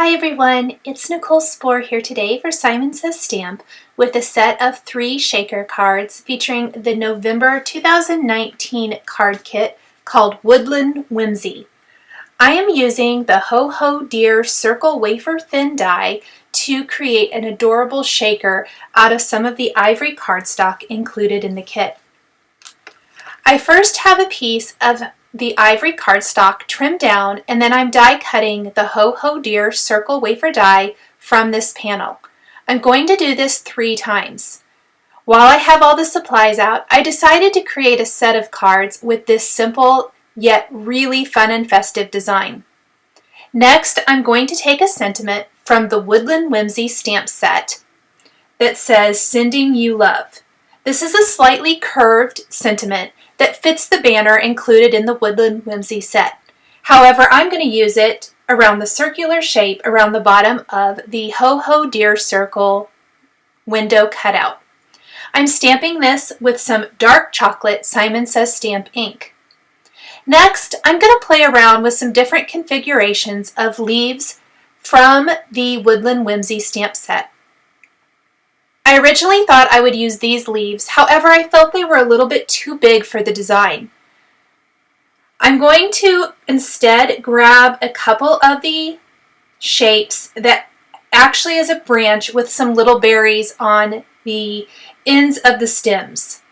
Hi everyone, it's Nichol Spohr here today for Simon Says Stamp with a set of 3 shaker cards featuring the November 2019 card kit called Woodland Whimsy. I am using the Ho Ho Deer Circle Wafer Thin die to create an adorable shaker out of some of the ivory cardstock included in the kit. I first have a piece of the ivory cardstock trimmed down, and then I'm die cutting the Ho Ho Deer Circle Wafer die from this panel. I'm going to do this 3 times. While I have all the supplies out, I decided to create a set of cards with this simple yet really fun and festive design. Next, I'm going to take a sentiment from the Woodland Whimsy stamp set that says, "Sending you love." This is a slightly curved sentiment that fits the banner included in the Woodland Whimsy set. However, I'm going to use it around the circular shape around the bottom of the Ho Ho Deer Circle window cutout. I'm stamping this with some dark chocolate Simon Says Stamp ink. Next, I'm going to play around with some different configurations of leaves from the Woodland Whimsy stamp set. I originally thought I would use these leaves, however I felt they were a little bit too big for the design. I'm going to instead grab a couple of the shapes that actually is a branch with some little berries on the ends of the stems.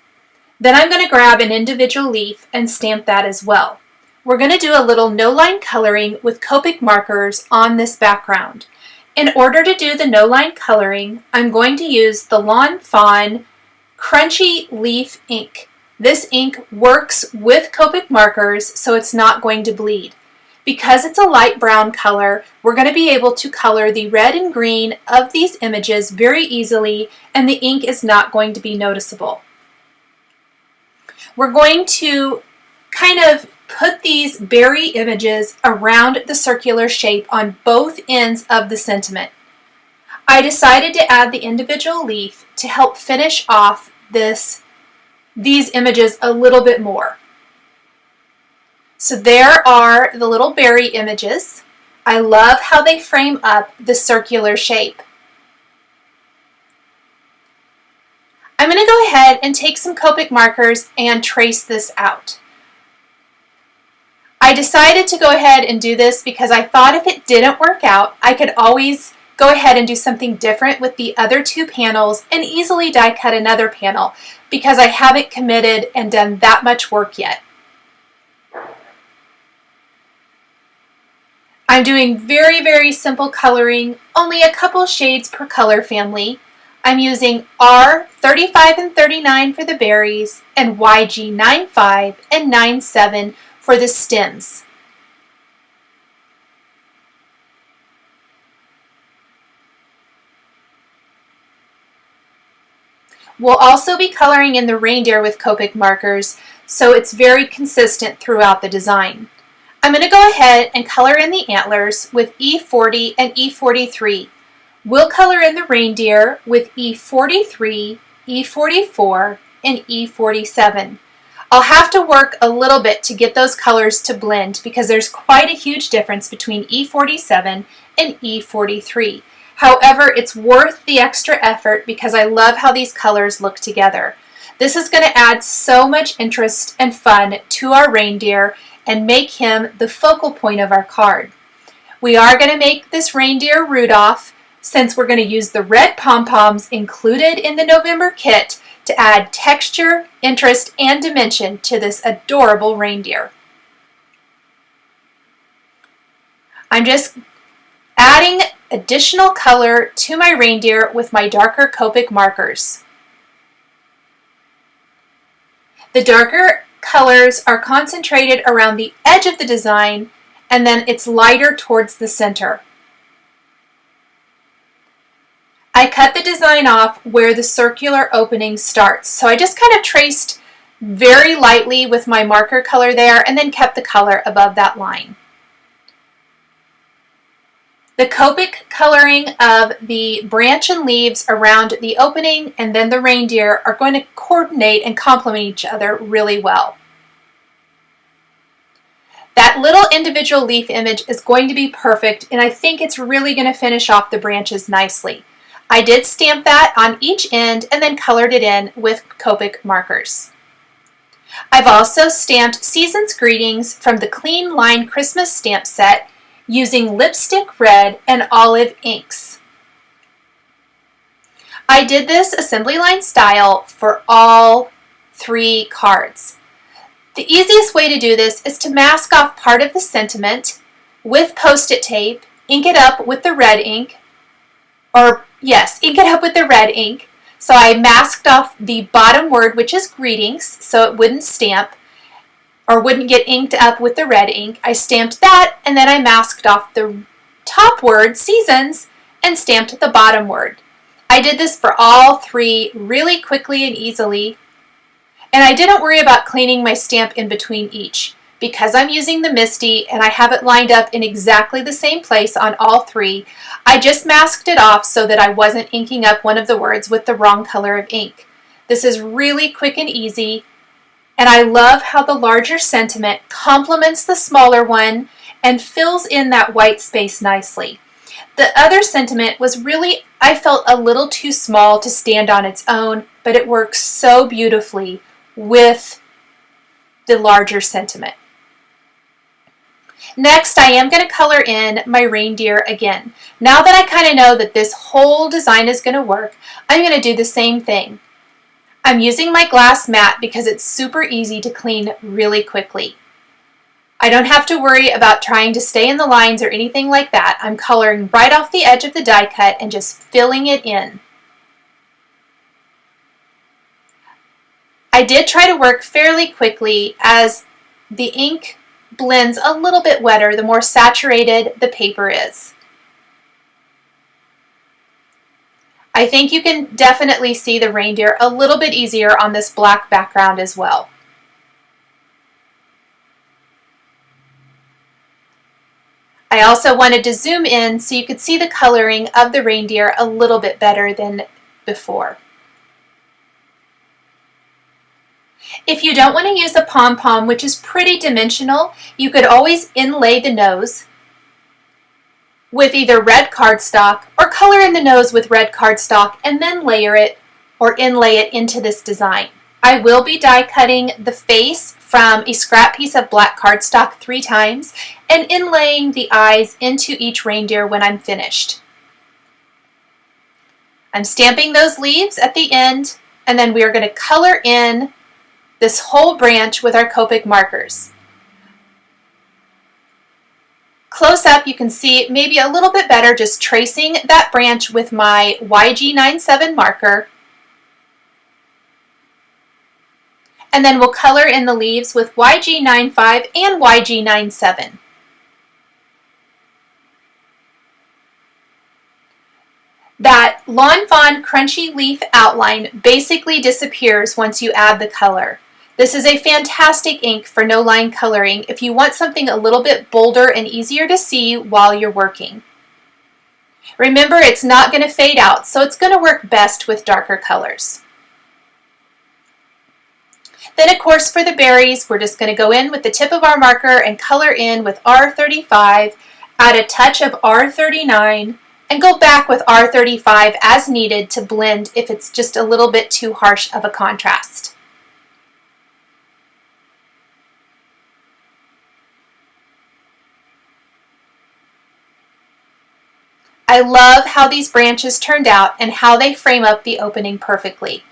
Then I'm going to grab an individual leaf and stamp that as well. We're going to do a little no-line coloring with Copic markers on this background. In order to do the no-line coloring, I'm going to use the Fawn Crunchy Leaf ink. This ink works with Copic markers, so it's not going to bleed. Because it's a light brown color, we're going to be able to color the red and green of these images very easily, and the ink is not going to be noticeable. We're going to kind of put these berry images around the circular shape on both ends of the sentiment. I decided to add the individual leaf to help finish off these images a little bit more. So there are the little berry images. I love how they frame up the circular shape. I'm going to go ahead and take some Copic markers and trace this out. I decided to go ahead and do this because I thought if it didn't work out, I could always go ahead and do something different with the other 2 panels and easily die cut another panel because I haven't committed and done that much work yet. I'm doing very, very simple coloring, only a couple shades per color family. I'm using R35 and 39 for the berries and YG 95 and 97 for the stems. We'll also be coloring in the reindeer with Copic markers, so it's very consistent throughout the design. I'm going to go ahead and color in the antlers with E40 and E43. We'll color in the reindeer with E43, E44, and E47. I'll have to work a little bit to get those colors to blend because there's quite a huge difference between E47 and E43. However, it's worth the extra effort because I love how these colors look together. This is going to add so much interest and fun to our reindeer and make him the focal point of our card. We are going to make this reindeer Rudolph since we're going to use the red pom-poms included in the November kit to add texture, interest, and dimension to this adorable reindeer. I'm just adding additional color to my reindeer with my darker Copic markers. The darker colors are concentrated around the edge of the design, and then it's lighter towards the center. I cut the design off where the circular opening starts. So I just kind of traced very lightly with my marker color there and then kept the color above that line. The Copic coloring of the branch and leaves around the opening and then the reindeer are going to coordinate and complement each other really well. That little individual leaf image is going to be perfect, and I think it's really going to finish off the branches nicely. I did stamp that on each end and then colored it in with Copic markers. I've also stamped Season's Greetings from the Clean Line Christmas stamp set using lipstick red and olive inks. I did this assembly line style for all 3 cards. The easiest way to do this is to mask off part of the sentiment with Post-it tape, ink it up with the red ink, ink it up with the red ink. So I masked off the bottom word, which is greetings, so it wouldn't stamp or wouldn't get inked up with the red ink. I stamped that, and then I masked off the top word, seasons, and stamped the bottom word. I did this for all 3 really quickly and easily, and I didn't worry about cleaning my stamp in between each. Because I'm using the Misty and I have it lined up in exactly the same place on all 3, I just masked it off so that I wasn't inking up one of the words with the wrong color of ink. This is really quick and easy, and I love how the larger sentiment complements the smaller one and fills in that white space nicely. The other sentiment was really, I felt, a little too small to stand on its own, but it works so beautifully with the larger sentiment. Next, I am going to color in my reindeer again. Now that I kind of know that this whole design is going to work, I'm going to do the same thing. I'm using my glass mat because it's super easy to clean really quickly. I don't have to worry about trying to stay in the lines or anything like that. I'm coloring right off the edge of the die cut and just filling it in. I did try to work fairly quickly as the ink blends a little bit wetter the more saturated the paper is. I think you can definitely see the reindeer a little bit easier on this black background as well. I also wanted to zoom in so you could see the coloring of the reindeer a little bit better than before. If you don't want to use a pom-pom, which is pretty dimensional, you could always inlay the nose with either red cardstock or color in the nose with red cardstock and then layer it or inlay it into this design. I will be die cutting the face from a scrap piece of black cardstock 3 times and inlaying the eyes into each reindeer when I'm finished. I'm stamping those leaves at the end, and then we are going to color in this whole branch with our Copic markers. Close up, you can see maybe a little bit better just tracing that branch with my YG97 marker. And then we'll color in the leaves with YG95 and YG97. That Lawn Fawn crunchy leaf outline basically disappears once you add the color. This is a fantastic ink for no-line coloring if you want something a little bit bolder and easier to see while you're working. Remember, it's not going to fade out, so it's going to work best with darker colors. Then, of course, for the berries, we're just going to go in with the tip of our marker and color in with R35, add a touch of R39, and go back with R35 as needed to blend if it's just a little bit too harsh of a contrast. I love how these branches turned out and how they frame up the opening perfectly.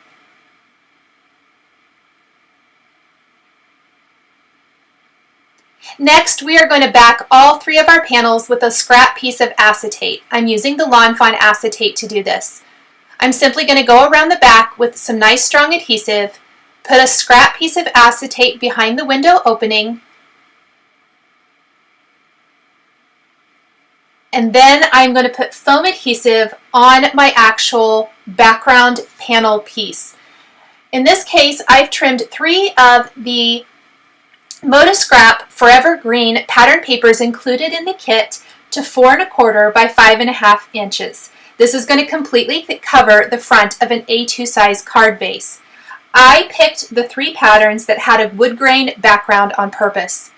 Next, we are going to back all 3 of our panels with a scrap piece of acetate. I'm using the Lawn Fawn acetate to do this. I'm simply going to go around the back with some nice strong adhesive, put a scrap piece of acetate behind the window opening, and then I'm going to put foam adhesive on my actual background panel piece. In this case, I've trimmed 3 of the ModaScrap Forever Green pattern papers included in the kit to 4 1/4 by 5 1/2 inches. This is going to completely cover the front of an A2 size card base. I picked the 3 patterns that had a wood grain background on purpose.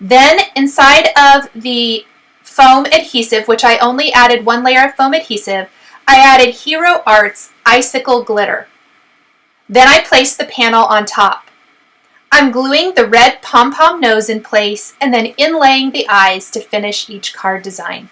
Then inside of the foam adhesive, which I only added 1 layer of foam adhesive, I added Hero Art's ICICLE glitter. Then I placed the panel on top. I'm gluing the red pom-pom nose in place and then inlaying the eyes to finish each card design.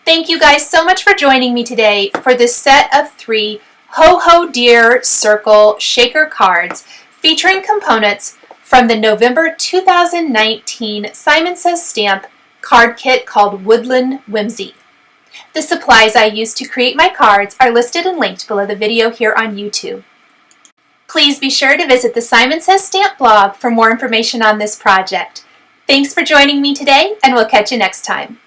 Thank you guys so much for joining me today for this set of 3 Ho Ho Dear Circle Shaker cards featuring components from the November 2019 Simon Says Stamp card kit called Woodland Whimsy. The supplies I used to create my cards are listed and linked below the video here on YouTube. Please be sure to visit the Simon Says Stamp blog for more information on this project. Thanks for joining me today, and we'll catch you next time.